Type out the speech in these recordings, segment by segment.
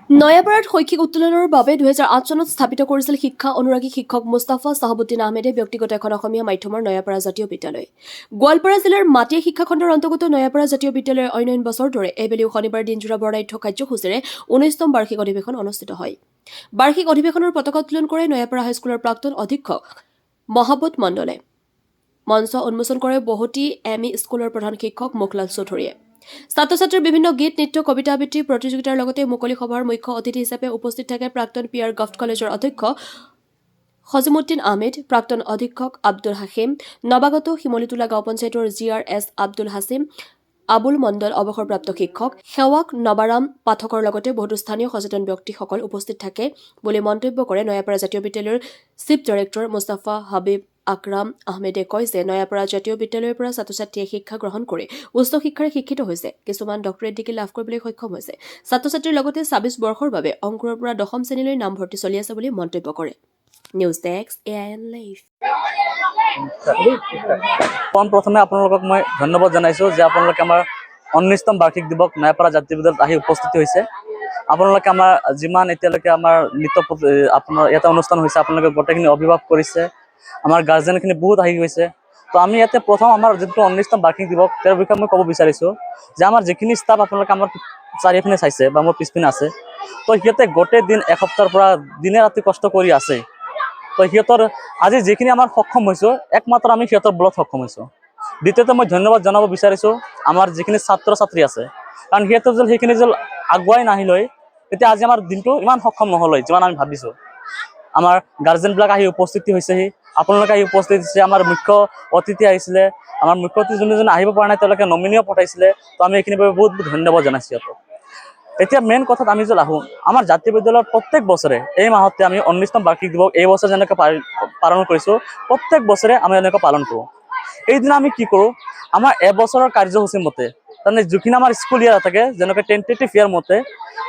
নয়াপাড়াত শৈক্ষিক উত্তোলনৰ বাবে 2008 চনত স্থাপিত কৰিছিল শিক্ষা অনুৰাগী শিক্ষক মুস্তাফা চাহাবুদ্দিন আহমেদে ব্যক্তিগত এখন অসমীয়া মাধ্যমৰ নয়াপাড়া জাতীয় বিদ্যালয়। গোৱালপাৰা জিলাৰ মাটিয়া শিক্ষাখণ্ডৰ অন্তৰ্গত নয়াপাড়া জাতীয় বিদ্যালয়ৰ অন্য বছৰ দৰে এইবেলিও শনিবাৰ দিনজোৰা বৰ্ণাঢ্য কাৰ্যসূচীৰে 19তম বাৰ্ষিক অধিৱেশন অনুষ্ঠিত হয়। বাৰ্ষিক অধিৱেশনৰ পতাকা উত্তোলন কৰে নয়াপাড়া হাইস্কুলৰ প্ৰাক্তন অধীক্ষক মহাবত মণ্ডলে। মঞ্চ উন্মোচন কৰে বহতি এম.ই. স্কুলৰ প্ৰধান শিক্ষক মুখলাল চৌধুৰীয়ে। ছাত্ৰ ছাত্ৰীৰ বিভিন্ন গীত নৃত্য কবিতা আবৃত্তি প্ৰতিযোগিতাৰ লগতে মুকলি সভাৰ মুখ্য অতিথি হিচাপে উপস্থিত থাকে প্ৰাক্তন পি.আৰ. গভট কলেজৰ অধ্যক্ষ সজিমুদ্দিন আহমেদ, প্ৰাক্তন অধীক্ষক আব্দুল হাকিম, নৱাগত শিমলিতোলা গাঁও পঞ্চায়তৰ জি.আৰ.এছ. আব্দুল হাছিম, আবুল মণ্ডল অৱসৰপ্ৰাপ্ত শিক্ষক, সেৱাক নবাৰাম পাঠকৰ লগতে বহুতো স্থানীয় সচেতন ব্যক্তিসকল উপস্থিত থাকে বুলি মন্তব্য কৰে নয়াপাড়া জাতীয় বিদ্যালয়ৰ চিফ ডাইৰেক্টৰ মুস্তাফা হাবিব আকৰাম আহমেদে কয় যে নয়াপাড়া জাতীয় বিদ্যালয়ৰ পৰা ছাত্ৰ ছাত্ৰীয়ে শিক্ষা গ্ৰহণ কৰি উচ্চ শিক্ষাৰে শিক্ষিত হৈছে, কিছুমান ডক্টৰেট ডিগ্ৰী লাভ কৰিবলৈ সক্ষম হৈছে। ছাত্ৰ ছাত্ৰীৰ লগতে ২৬ বৰ্ষৰ বাবে অংকুৰৰ পৰা ১০ম শ্ৰেণীলৈ নামভৰ্তি চলি আছে বুলি মন্তব্য কৰে। News desk AIN live. প্ৰথমে আপোনালোকক মই ধন্যবাদ জনাইছো যে আপোনালোকে আমাৰ 19তম বাৰ্ষিক দিৱস নয়াপাড়া জাতীয় বিদ্যালয়ত আহি উপস্থিত হৈছে। আপোনালোকে আমাৰ যিমান এতিয়ালৈকে আমাৰ নৃত্য আপোনাৰ এটা অনুষ্ঠান হৈছে, আপোনালোকে গোটেইখিনি অভিভাৱক কৰিছে, আমাৰ গাৰ্জেনখিনি বহুত আহি গৈছে। তো আমি ইয়াতে প্ৰথম আমাৰ যিটো 19তম বাৰ্ষিক দিৱস তাৰ বিষয়ে মই ক'ব বিচাৰিছোঁ যে আমাৰ যিখিনি ষ্টাফ আপোনালোকে আমাৰ চাৰিওপিনে চাইছে বা মোৰ পিছপিনে আছে, তো সিহঁতে গোটেই দিন এসপ্তাহৰ পৰা দিনে ৰাতি কষ্ট কৰি আছে। তো সিহঁতৰ আজি যিখিনি আমাৰ সক্ষম হৈছোঁ, একমাত্ৰ আমি সিহঁতৰ বলত সক্ষম হৈছোঁ। দ্বিতীয়তে মই ধন্যবাদ জনাব বিচাৰিছোঁ আমাৰ যিখিনি ছাত্ৰ ছাত্ৰী আছে, কাৰণ সিহঁতে যদি সেইখিনি যদি আগুৱাই নাহিল হয়, তেতিয়া আজি আমাৰ দিনটো ইমান সক্ষম নহ'ল হয় যিমান আমি ভাবিছোঁ। আমাৰ গাৰ্জেনবিলাক আহি উপস্থিতি হৈছেহি, আপোনালোকে আহি উপস্থিত হৈছে, আমাৰ মুখ্য অতিথি আহিছিলে, আমাৰ মুখ্য অতিথি যোনে আহিব পৰা নাই তেওঁলোকে নমিনীও পঠাইছিলে। তো আমি এইখিনিৰ বাবে বহুত বহুত ধন্যবাদ জনাইছোঁ সিহঁতক। এতিয়া মেইন কথাত আমি যদি আহোঁ, আমাৰ জাতীয় বিদ্যালয়ত প্ৰত্যেক বছৰে এই মাহতে আমি 19তম বাৰ্ষিক দিৱস এই বছৰ যেনেকৈ পালন কৰিছোঁ, প্ৰত্যেক বছৰে আমি এনেকৈ পালন কৰোঁ। এইদিনা আমি কি কৰোঁ, আমাৰ এবছৰৰ কাৰ্যসূচীৰ মতে, তাৰমানে যিখিনি আমাৰ স্কুল ইয়াৰ থাকে যেনেকৈ টেণ্টেটিভ ইয়াৰ মতে,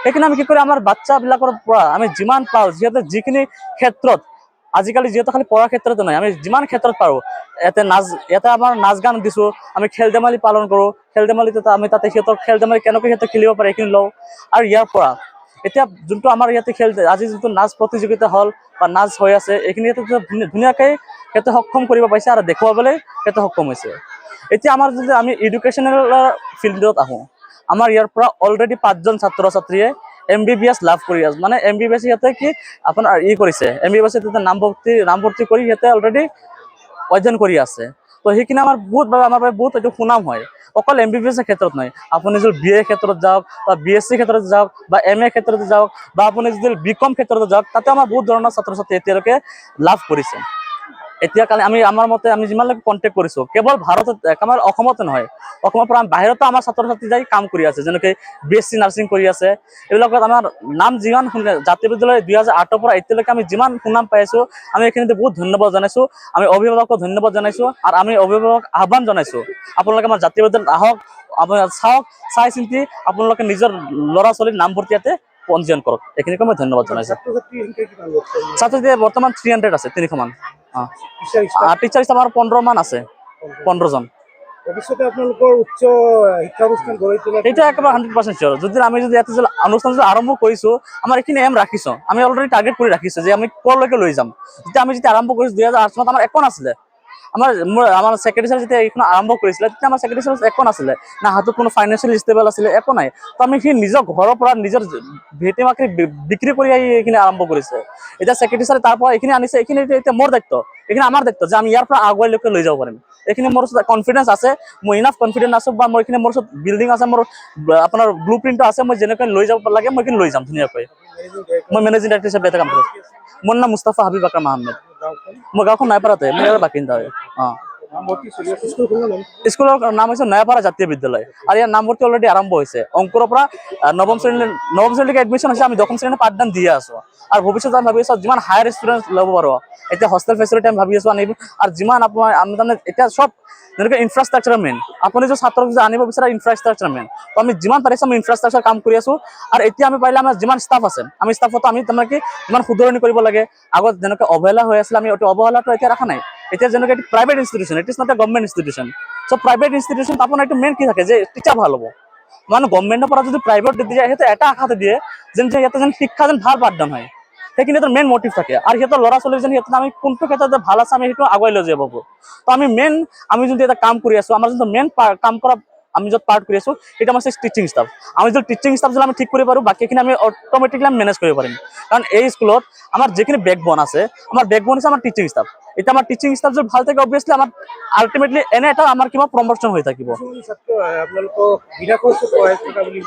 সেইখিনি আমি কি কৰোঁ, আমাৰ বাচ্চাবিলাকৰ পৰা আমি যিমান পাওঁ, যিহেতু যিখিনি ক্ষেত্ৰত আজিকালি যিহেতু খালি পঢ়াৰ ক্ষেত্ৰতে নহয়, আমি যিমান ক্ষেত্ৰত পাৰোঁ, ইয়াতে আমাৰ নাচ গান দিছোঁ, আমি খেল ধেমালি পালন কৰোঁ, খেল ধেমালিতে আমি তাতে সিহঁতৰ খেল ধেমালি কেনেকৈ সিহঁতে খেলিব পাৰে এইখিনি লওঁ। আৰু ইয়াৰ পৰা এতিয়া যোনটো আমাৰ ইয়াতে আজি যোনটো নাচ প্ৰতিযোগিতা হ'ল বা নাচ হৈ আছে, এইখিনি ধুনীয়াকৈ সিহঁতে সক্ষম কৰিব পাৰিছে আৰু দেখুৱাবলৈ সিহঁতে সক্ষম হৈছে। এতিয়া আমাৰ যদি আমি এডুকেশ্যনেল ফিল্ডত আহোঁ, আমাৰ ইয়াৰ পৰা অলৰেডি 5জন ছাত্ৰ ছাত্ৰীয়ে MBBS লাভ কৰি আছে, মানে MBBS সিহঁতে কি আপোনাৰ কৰিছে, MBBS নামভৰ্তি কৰি সিহঁতে অলৰেডি অধ্যয়ন কৰি আছে। তো সেইখিনি আমাৰ বাবে বহুত এইটো সুনাম হয়। অকল MBBS ক্ষেত্ৰত নহয়, আপুনি যদি BA ক্ষেত্ৰত যাওক বা BSc ক্ষেত্ৰত যাওক বা MA ক্ষেত্ৰত যাওক বা আপুনি যদি BCom ক্ষেত্ৰত যাওক, তাতে আমাৰ বহুত ধৰণৰ ছাত্ৰ ছাত্ৰী এতিয়ালৈকে লাভ কৰিছে। এতিয়া কালি আমাৰ মতে আমি যিমানলৈকে কণ্টেক্ট কৰিছোঁ, কেৱল ভাৰতত আমাৰ অসমতে নহয়, অসমৰ পৰা বাহিৰতো আমাৰ ছাত্ৰ ছাত্ৰী যাই কাম কৰি আছে, যেনেকৈ BSc নাৰ্ছিং কৰি আছে। এইবিলাকত আমাৰ নাম যিমান জাতীয় বিদ্যালয় 2008ৰ পৰা এতিয়ালৈকে আমি যিমান সুনাম পাই আছোঁ, আমি এইখিনিতে বহুত ধন্যবাদ জনাইছোঁ। আমি অভিভাৱকক ধন্যবাদ জনাইছোঁ আৰু আমি অভিভাৱকক আহ্বান জনাইছোঁ, আপোনালোকে আমাৰ জাতীয় বিদ্যালয়ত আহক, আপোনালোকে চাওক, চাই চিন্তি আপোনালোকে নিজৰ ল'ৰা ছোৱালীৰ নামভৰ্তি ইয়াতে পঞ্জীয়ন কৰক। এইখিনিকে মই ধন্যবাদ জনাইছোঁ। ছাত্ৰ ছাত্ৰী বৰ্তমান 300 আছে, 300 মান। টিচাৰ আমাৰ 15 মান আছে, 15জন। ভৱিষ্যতে আপোনালোকৰ উচ্চ শিক্ষা অনুষ্ঠান গঢ়ি তোলা এইটো একেবাৰে 100% চিয়ৰ। যদি আমি ইয়াতে অনুষ্ঠান আৰম্ভ কৰিছোঁ, আমাৰ এইখিনি এম ৰাখিছোঁ, আমি অলৰেডি টাৰ্গেট কৰি ৰাখিছোঁ যে আমি ক'লৈকে লৈ যাম। যেতিয়া আমি আৰম্ভ কৰিছোঁ 2008 চনত, আমাৰ একো নাছিলে। আমাৰ ছেক্ৰেটাৰী ছাৰ যেতিয়া এইখন আৰম্ভ কৰিছিলে, তেতিয়া আমাৰ ছেক্ৰেটাৰী ছাৰ একো নাছিলে, না হাতত কোনো ফাইনেন্সিয়েল ষ্টেবল আছিলে, একো নাই। তো আমি সেই নিজৰ ঘৰৰ পৰা নিজৰ ভেটি মাটি বিক্ৰী কৰি আহি এইখিনি আৰম্ভ কৰিছে। এতিয়া ছেক্ৰেটাৰী ছাৰে তাৰ পৰা এইখিনি আনিছে, এইখিনি এতিয়া মোৰ দায়িত্ব, এইখিনি আমাৰ দায়িত্ব যে আমি ইয়াৰ পৰা আগুৱাইলৈকে লৈ যাব পাৰিম। এইখিনি মোৰ ওচৰত কনফিডেঞ্চ আছে, মই ইনাফ কনফিডেঞ্চ আছোঁ, বা মই এইখিনি মোৰ ওচৰত বিল্ডিং আছে, মোৰ আপোনাৰ ব্লু প্ৰিণ্টটো আছে, মই যেনেকৈ লৈ যাব লাগে মই এইখিনি লৈ যাম ধুনীয়াকৈ। মই মেনেজিং ডাইৰেক্টৰ হিচাপে এটা কাম কৰিছোঁ। মোৰ নাম মুস্তাফা হাবিব আকৰাম আহমেদ। মোৰ গাঁওখন নয়াপাড়াতে, মই ইয়াৰ বাসিন্দা হয়। স্কুলৰ নাম হৈছে নয়াপাড়া জাতীয় বিদ্যালয়, আৰু ইয়াৰ নামভৰ্তি অলৰেডি আৰম্ভ হৈছে। অংকুৰৰ পৰা নৱম শ্ৰেণীলৈকে এডমিশ্যন হৈছে, আমি 10ম শ্ৰেণীৰ পাঠদান দিয়ে আছোঁ। আৰু ভৱিষ্যতে আমি ভাবি আছোঁ যিমান হায়াৰ ষ্টুডেণ্ট ল'ব পাৰোঁ, এতিয়া হোষ্টেল ফেচিলিটি আমি ভাবি আছোঁ আনিব, আৰু যিমান আমি তাৰমানে এতিয়া চব যেনেকৈ ইনফ্ৰাষ্ট্ৰাকচাৰ মেইন, আপুনি যদি ছাত্ৰক যদি আনিব বিচাৰে ইনফ্ৰাষ্ট্ৰাকচাৰ মেইন। তো আমি যিমান পাৰিছোঁ আমি ইনফ্ৰাষ্ট্ৰাকচাৰ কাম কৰি আছোঁ। আৰু এতিয়া আমি পাৰিলে আমাৰ যিমান ষ্টাফ আছে, আমি ষ্টাফতো আমি তাৰমানে কি যিমান শুধৰণি কৰিব লাগে, আগত যেনেকৈ অৱহেলা হৈ আছিলে, আমি অৱহেলাটো এতিয়া ৰখা নাই। এতিয়া যেনেকৈ private institution, it is not a government institution. So' private institution আপোনাৰ এইটো মেইন কি থাকে যে টিচাৰ ভাল হ'ব। মানে গভৰ্ণমেণ্টৰ পৰা যদি প্ৰাইভেট দি যায় সিহঁতে এটা আশাতে দিয়ে যেন সিহঁতে যেন শিক্ষা যেন ভাল পাঠদান হয়, সেইখিনি সিহঁতৰ মেইন মটিভ থাকে। আৰু সিহঁতৰ ল'ৰা ছোৱালী যেন সিহঁতে আমি কোনটো ক্ষেত্ৰত ভাল আছে আমি সেইটো আগুৱাই লৈ যাব পাৰোঁ। তো আমি যদি এটা কাম কৰি আছোঁ, আমাৰ যোনটো মেইন কাম কৰা আমি য'ত পাৰ্ট কৰি আছোঁ সেইটো আমাৰ টিচিং ষ্টাফ। আমি যদি টিচিং ষ্টাফ যদি আমি ঠিক কৰিব পাৰোঁ বাকীখিনি আমি অট'মেটিকলি আমি মেনেজ কৰিব পাৰিম। কাৰণ এই স্কুলত আমাৰ যিখিনি বেকবন আছে, আমাৰ বেকবন হৈছে আমাৰ টিচিং ষ্টাফ। এতিয়া আমাৰ টিচিং ষ্টাফ যদি ভাল থাকে অবভিয়াছলি আমাৰ আল্টিমেটলি এনে এটা আমাৰ কিবা প্ৰমোশ্যন হৈ থাকিব। কিছুমান ছাত্ৰ আপোনালোকক বিনা খৰচত পঢ়াই থকা বুলি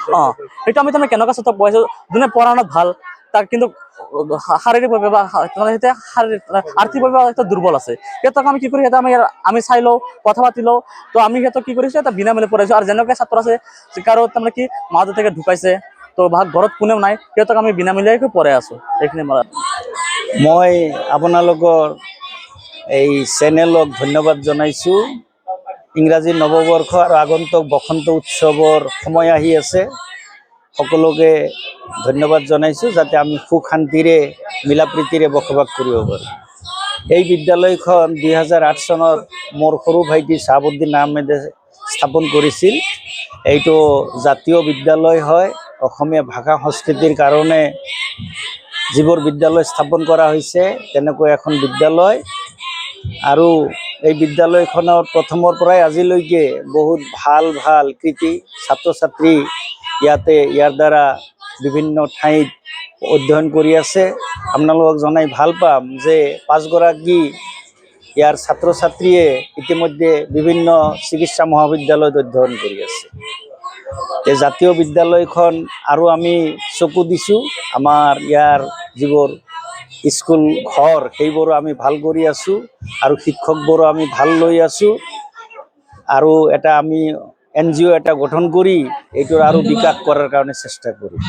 সেইটো আমি তাৰমানে কেনেকুৱা ছাত্ৰ পঢ়াইছোঁ যোনে পঢ়া শুনাত ভাল তাৰ কিন্তু শাৰীৰিকভাৱে বা আৰ্থিকভাৱে এটা দুৰ্বল আছে, সিহঁতক আমি কি কৰি সিহঁতে আমি চাই লওঁ, কথা পাতি লওঁ। তো আমি সিহঁতক কি কৰিছোঁ এটা বিনামূলীয়া পঢ়াইছোঁ। আৰু যেনেকৈ ছাত্ৰ আছে কাৰো তাৰমানে কি মা দেউতাকে ঢুকাইছে, তো ঘৰত কোনেও নাই, সিহঁতক আমি বিনামূলীয়াকৈ পঢ়াই আছোঁ। এইখিনি মই আপোনালোকৰ এই চেনেলক ধন্যবাদ জনাইছোঁ। ইংৰাজী নৱবৰ্ষ আৰু আগন্তুক বসন্ত উৎসৱৰ সময় আহি আছে, সকলোকে ধন্যবাদ জনাইছোঁ যাতে আমি সুখ শান্তিৰে মিলা প্ৰীতিৰে বসবাস কৰিব পাৰোঁ। এই বিদ্যালয়খন 2008 চনত মোৰ সৰু ভাইটি শ্বাহাবুদ্দিন আহমেদে স্থাপন কৰিছিল। এইটো জাতীয় বিদ্যালয় হয়। অসমীয়া ভাষা সংস্কৃতিৰ কাৰণে যিবোৰ বিদ্যালয় স্থাপন কৰা হৈছে তেনেকৈ এখন বিদ্যালয়। আৰু এই বিদ্যালয়খনত প্ৰথমৰ পৰাই আজিলৈকে বহুত ভাল ভাল কৃতি ছাত্ৰ ছাত্ৰী ইয়াৰ দ্বাৰা বিভিন্ন ঠাইত অধ্যয়ন কৰি আছে। আপোনালোকক জনাই ভাল পাম যে 5 গৰাকী ইয়াৰ ছাত্ৰ ছাত্ৰীয়ে ইতিমধ্যে বিভিন্ন চিকিৎসা মহাবিদ্যালয়ত অধ্যয়ন কৰি আছে। এই জাতীয় বিদ্যালয়খন আৰু আমি চকু দিছোঁ, আমাৰ ইয়াৰ যিবোৰ স্কুল ঘৰ সেইবোৰো আমি ভাল কৰি আছোঁ আৰু শিক্ষকবোৰো আমি ভাল লৈ আছোঁ। আৰু এটা আমি NGO এটা গঠন কৰি এইটোৰ আৰু বিকাশ কৰাৰ কাৰণে চেষ্টা কৰিম।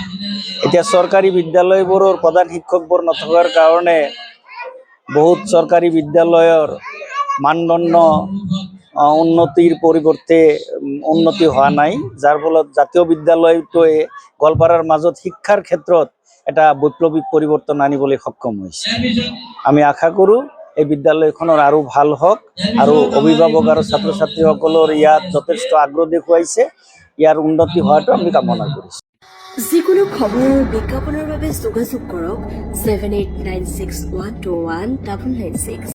এতিয়া চৰকাৰী বিদ্যালয়বোৰৰ প্ৰধান শিক্ষকবোৰ নথকাৰ কাৰণে বহুত চৰকাৰী বিদ্যালয়ৰ মানদণ্ড উন্নতিৰ পৰিৱৰ্তে উন্নতি হোৱা নাই, যাৰ ফলত জাতীয় বিদ্যালয়টোৱে গোৱালপাৰাৰ মাজত শিক্ষাৰ ক্ষেত্ৰত এটা বৈপ্লৱিক পৰিৱৰ্তন আনিবলৈ সক্ষম হৈছে। আমি আশা কৰোঁ এই বিদ্যালয়খনৰ আৰু ভাল হওক, আৰু অভিভাৱক আৰু ছাত্ৰ ছাত্ৰীসকলৰ ইয়াত যথেষ্ট আগ্ৰহ দেখুৱাইছে, ইয়াৰ উন্নতি হোৱাটো আমি কামনা কৰিছোঁ। যিকোনো খবৰ আৰু বিজ্ঞাপনৰ বাবে যোগাযোগ কৰক 7896121996।